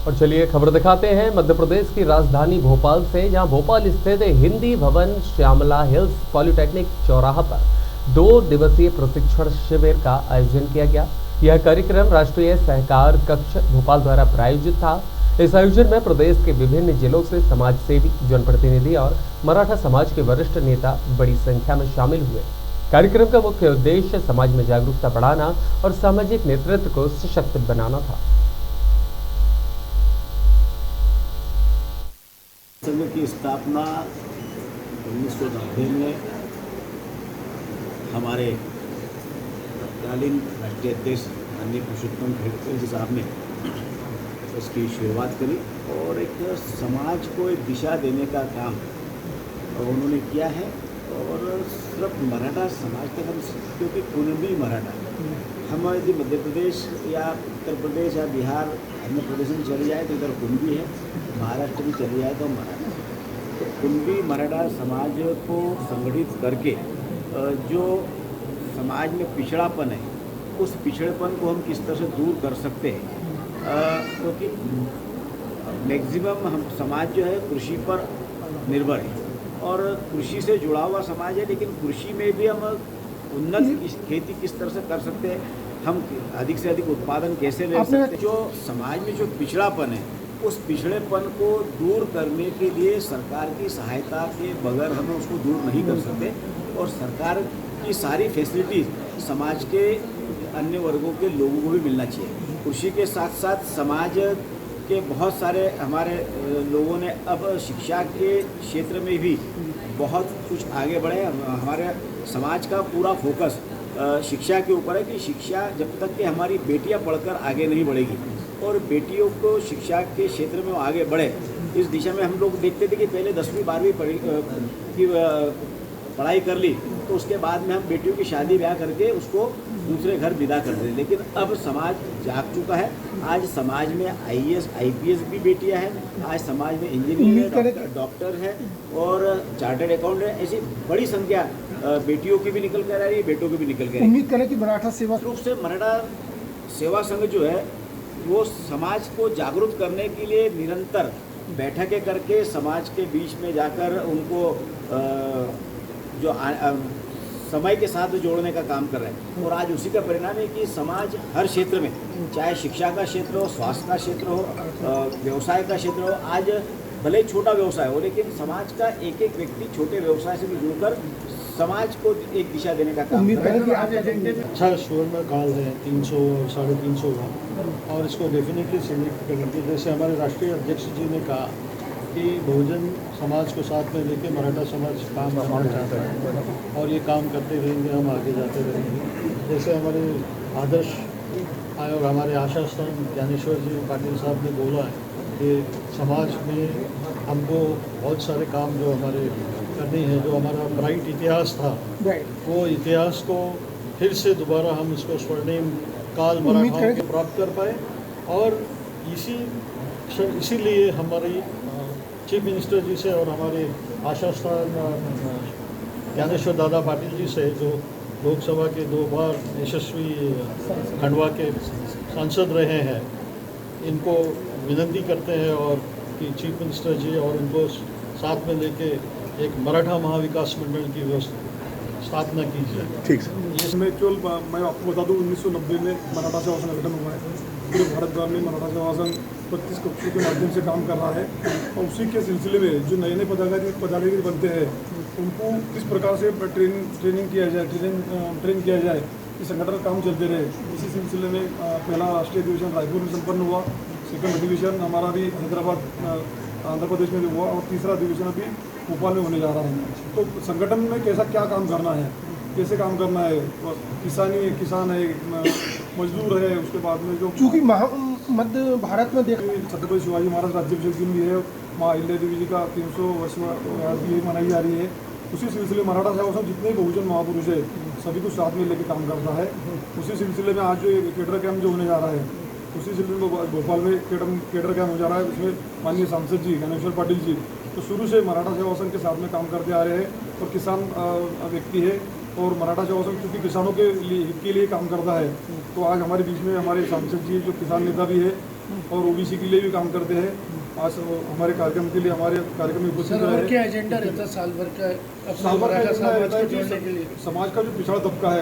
और चलिए खबर दिखाते हैं मध्य प्रदेश की राजधानी भोपाल से, जहां भोपाल स्थित हिंदी भवन श्यामला हिल्स पॉलिटेक्निक चौराहा पर 2 दिवसीय प्रशिक्षण शिविर का आयोजन किया गया। यह कार्यक्रम राष्ट्रीय सहकार कक्ष भोपाल द्वारा प्रायोजित था। इस आयोजन में प्रदेश के विभिन्न जिलों से समाजसेवी, जनप्रतिनिधि और मराठा समाज के वरिष्ठ नेता बड़ी संख्या में शामिल हुए। कार्यक्रम का मुख्य उद्देश्य समाज में जागरूकता बढ़ाना और सामाजिक नेतृत्व को सशक्त बनाना था। संघ की स्थापना 1990 में हमारे तत्कालीन राष्ट्रीय अध्यक्ष माननीय पुरुषोत्तम खेड़कर जी साहब ने उसकी शुरुआत करी और एक समाज को एक दिशा देने का काम उन्होंने किया है। और सिर्फ मराठा समाज तक हम, क्योंकि कुणबी मराठा हम यदि मध्य प्रदेश या उत्तर प्रदेश या बिहार अन्य प्रदेश में चले जाए तो इधर कुणबी है, महाराष्ट्र में चले जाए तो मराठा। तो कुणबी मराठा समाज को संगठित करके जो समाज में पिछड़ापन है, उस पिछड़ेपन को हम किस तरह से दूर कर सकते हैं, क्योंकि मैक्सिमम हम समाज जो है कृषि पर निर्भर है और कृषि से जुड़ा हुआ समाज है। लेकिन कृषि में भी हम उन्नत खेती किस तरह से कर सकते हैं, हम अधिक से अधिक उत्पादन कैसे ले सकते हैं। जो समाज में जो पिछड़ापन है, उस पिछड़ेपन को दूर करने के लिए सरकार की सहायता के बगैर हम उसको दूर नहीं कर सकते। और सरकार की सारी फैसिलिटीज समाज के अन्य वर्गों के लोगों को भी मिलना चाहिए। कृषि के साथ साथ समाज के बहुत सारे हमारे लोगों ने अब शिक्षा के क्षेत्र में भी बहुत कुछ आगे बढ़े। हमारे समाज का पूरा फोकस शिक्षा के ऊपर है कि शिक्षा जब तक कि हमारी बेटियां पढ़कर आगे नहीं बढ़ेगी और बेटियों को शिक्षा के क्षेत्र में आगे बढ़े, इस दिशा में हम लोग देखते थे कि पहले 10वीं 12वीं की पढ़ाई कर ली तो उसके बाद में हम बेटियों की शादी ब्याह करके उसको दूसरे घर विदा कर दें। लेकिन अब समाज जाग चुका है। आज समाज में IAS IPS भी बेटियां हैं, आज समाज में इंजीनियर है, डॉक्टर है और चार्टर्ड अकाउंट है। ऐसी बड़ी संख्या बेटियों की भी निकल कर आ रही है, बेटों की भी निकल कर आ रही है। उम्मीद करें कि मराठा सेवा रूप से मराठा सेवा संघ जो है वो समाज को जागरूक करने के लिए निरंतर बैठकें करके समाज के बीच में जाकर उनको जो समय के साथ जोड़ने का काम कर रहे हैं। और आज उसी का परिणाम है कि समाज हर क्षेत्र में, चाहे शिक्षा का क्षेत्र हो, स्वास्थ्य का क्षेत्र हो, व्यवसाय का क्षेत्र हो, आज भले ही छोटा व्यवसाय हो लेकिन समाज का एक एक व्यक्ति छोटे व्यवसाय से भी जुड़कर समाज को एक दिशा देने का काम कर रहा है। अच्छा स्वर्ण काल है 300 और 350 का, और इसको डेफिनेटली सिलेक्ट करेंगे। जैसे हमारे राष्ट्रीय अध्यक्ष जी ने कहा कि बहुजन समाज को साथ में लेकर मराठा समाज काम करना चाहता है और ये काम करते रहेंगे, हम आगे जाते रहेंगे। जैसे हमारे आदर्श और हमारे आशा स्थान ज्ञानेश्वर जी पाटिल साहब ने बोला है कि समाज में हमको बहुत सारे काम जो हमारे करने हैं, जो हमारा ब्राइट इतिहास था वो इतिहास को फिर से दोबारा हम इसको स्वर्णिम काल मराठाओं के प्राप्त कर पाए। और इसीलिए हमारी चीफ मिनिस्टर जी से और हमारे आशा स्थान ज्ञानेश्वर दादा पाटिल जी से, जो लोकसभा के 2 बार यशस्वी खंडवा के सांसद रहे हैं, इनको विनती करते हैं और कि चीफ मिनिस्टर जी और इनको साथ में लेके एक मराठा महाविकास मंडल की व्यवस्था स्थापना कीजिए। ठीक है। इसमें केवल मैं आपको बता दूं 1990 में मराठा सेवा संघ गठन हुआ है। पूरे भारत भर में मराठा सेवा संघ 32 कक्षों के माध्यम से काम कर रहा है और उसी के सिलसिले में जो नए नए पदाधिकारी बनते हैं उनको किस प्रकार से ट्रेनिंग किया जाए, ट्रेन किया जाए कि संगठन काम चलते रहे। इसी सिलसिले में पहला राष्ट्रीय अधिवेशन रायपुर में संपन्न हुआ, सेकंड अधिवेशन हमारा भी हैदराबाद आंध्र प्रदेश में भी हुआ और तीसरा अधिवेशन अभी भोपाल में होने जा रहा है। तो संगठन में कैसा क्या काम करना है, कैसे काम करना है, किसान है, मजदूर है, उसके बाद में जो चूँकि मध्य भारत में छत्रपति शिवाजी महाराज राज्याभिषेक दिन भी है, माँ अहिल्या देवी जी का 300 वर्ष भी मनाई जा रही है। उसी सिलसिले में मराठा सेवा संघ जितने बहुजन महापुरुष है सभी को साथ में लेकर काम करता है। उसी सिलसिले में आज जो केडर कैंप जो होने जा रहा है, उसी सिलसिले में भोपाल में केडर कैंप हो जा रहा है। उसमें माननीय सांसद जी ज्ञानेश्वर पाटिल जी तो शुरू से मराठा सेवा संघ के साथ में काम करते आ रहे हैं और किसान व्यक्ति है और मराठा सेवा संघ क्योंकि किसानों के लिए काम करता है। तो आज हमारे बीच में हमारे सांसद जी जो किसान नेता भी है और ओबीसी के लिए भी काम करते हैं। आज हमारे कार्यक्रम के लिए हमारे कार्यक्रम में उपस्थित सर, और रहे। क्या एजेंडा रहता है साल भर का साल भर का मराठा एजेंडा समाज रहता है को जोड़ने के लिए? कि समाज का जो पिछड़ा तबका है